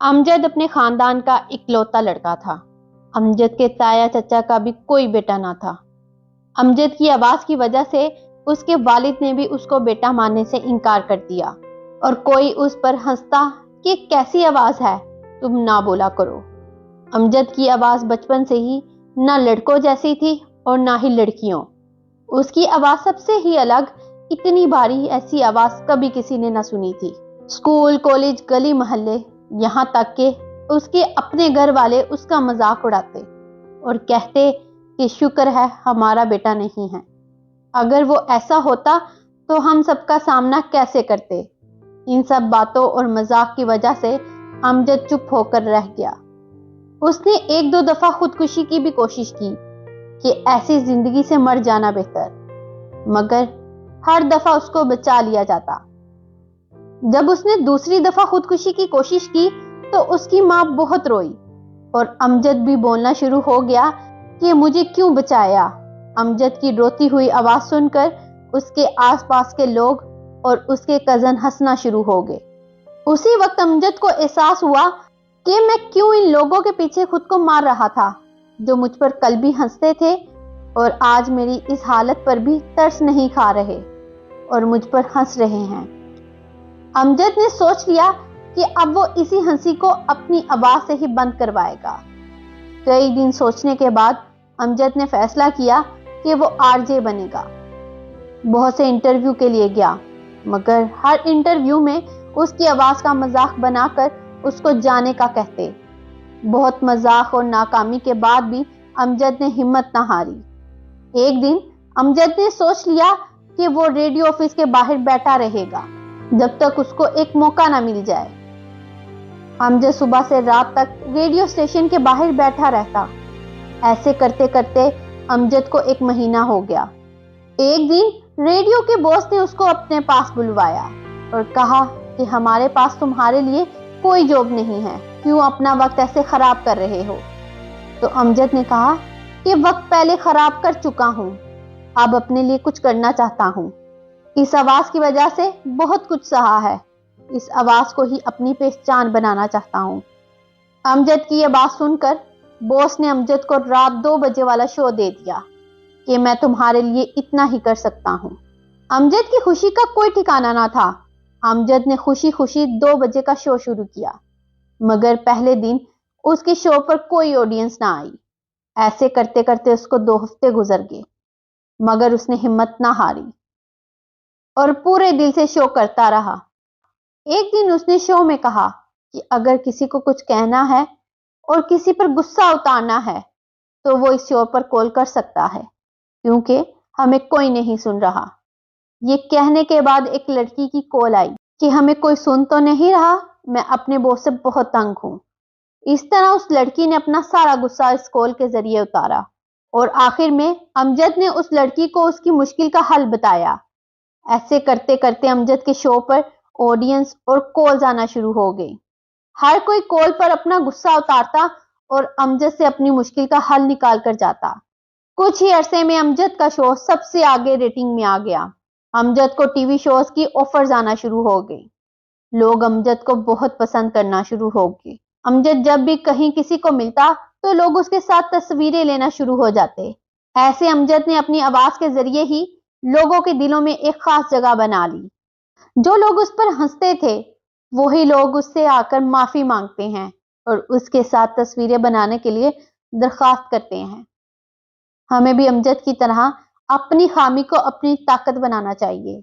अमजद अपने खानदान का इकलौता लड़का था। अमजद के ताया चचा का भी कोई बेटा ना था। अमजद की आवाज की वजह से उसके वालिद ने भी उसको बेटा मानने से इनकार कर दिया और कोई उस पर हंसता कि कैसी आवाज है, तुम ना बोला करो। अमजद की आवाज बचपन से ही ना लड़कों जैसी थी और ना ही लड़कियों। उसकी आवाज सबसे ही अलग, इतनी भारी ऐसी आवाज कभी किसी ने ना सुनी थी। स्कूल, कॉलेज, गली मोहल्ले, यहाँ तक कि उसके अपने घर वाले उसका मजाक उड़ाते और कहते कि शुक्र है हमारा बेटा नहीं है। अगर वो ऐसा होता तो हम सबका सामना कैसे करते। इन सब बातों और मजाक की वजह से अमजद चुप होकर रह गया। उसने एक दो दफा खुदकुशी की भी कोशिश की कि ऐसी जिंदगी से मर जाना बेहतर, मगर हर दफा उसको बचा लिया जाता। जब उसने दूसरी दफा खुदकुशी की कोशिश की तो उसकी माँ बहुत रोई और अमजद भी बोलना शुरू हो गया कि मुझे क्यों बचाया। अमजद की रोती हुई आवाज सुनकर उसके आसपास के लोग और उसके कजन हंसना शुरू हो गए। उसी वक्त अमजद को एहसास हुआ कि मैं क्यों इन लोगों के पीछे खुद को मार रहा था, जो मुझ पर कल भी हंसते थे और आज मेरी इस हालत पर भी तरस नहीं खा रहे और मुझ पर हंस रहे हैं। अमजद ने सोच लिया कि अब वो इसी हंसी को अपनी आवाज से ही बंद करवाएगा। कई दिन सोचने के बाद अमजद ने फैसला किया कि वो आरजे बनेगा। बहुत से इंटरव्यू के लिए गया, मगर हर इंटरव्यू में उसकी आवाज का मजाक बनाकर उसको जाने का कहते। बहुत मजाक और नाकामी के बाद भी अमजद ने हिम्मत न हारी। एक दिन अमजद ने सोच लिया कि वो रेडियो ऑफिस के बाहर बैठा रहेगा जब तक उसको एक मौका ना मिल जाए। अमजद सुबह से रात तक रेडियो स्टेशन के बाहर बैठा रहता। ऐसे करते करते अमजद को एक महीना हो गया। एक दिन रेडियो के बॉस ने उसको अपने पास बुलवाया और कहा कि हमारे पास तुम्हारे लिए कोई जॉब नहीं है, क्यों अपना वक्त ऐसे खराब कर रहे हो। तो अमजद ने कहा कि वक्त पहले खराब कर चुका हूं, अब अपने लिए कुछ करना चाहता हूं। इस आवाज की वजह से बहुत कुछ सहा है, इस आवाज को ही अपनी पहचान बनाना चाहता हूं। अमजद की यह बात सुनकर बॉस ने अमजद को रात 2 बजे वाला शो दे दिया कि मैं तुम्हारे लिए इतना ही कर सकता हूं। अमजद की खुशी का कोई ठिकाना ना था। अमजद ने खुशी खुशी 2 बजे का शो शुरू किया, मगर पहले दिन उसके शो पर कोई ऑडियंस ना आई। ऐसे करते करते उसको 2 हफ्ते गुजर गए, मगर उसने हिम्मत ना हारी और पूरे दिल से शो करता रहा। एक दिन उसने शो में कहा कि अगर किसी को कुछ कहना है और किसी पर गुस्सा उतारना है तो वो इस शो पर कॉल कर सकता है, क्योंकि हमें कोई नहीं सुन रहा। ये कहने के बाद एक लड़की की कॉल आई कि हमें कोई सुन तो नहीं रहा, मैं अपने बॉस से बहुत तंग हूं। इस तरह उस लड़की ने अपना सारा गुस्सा इस कॉल के जरिए उतारा और आखिर में अमजद ने उस लड़की को उसकी मुश्किल का हल बताया। ऐसे करते करते अमजद के शो पर ऑडियंस और कॉल्स आना शुरू हो गई। हर कोई कॉल पर अपना गुस्सा उतारता और अमजद से अपनी मुश्किल का हल निकाल कर जाता। कुछ ही अरसे में अमजद का शो सबसे आगे रेटिंग में आ गया। अमजद को टीवी शोज की ऑफर्स आना शुरू हो गई। लोग अमजद को बहुत पसंद करना शुरू हो गए। अमजद जब भी कहीं किसी को मिलता तो लोग उसके साथ तस्वीरें लेना शुरू हो जाते। ऐसे अमजद ने अपनी आवाज के जरिए ही लोगों के दिलों में एक खास जगह बना ली। जो लोग उस पर हंसते थे वही लोग उससे आकर माफी मांगते हैं और उसके साथ तस्वीरें बनाने के लिए दरखास्त करते हैं। हमें भी अमजद की तरह अपनी खामी को अपनी ताकत बनाना चाहिए।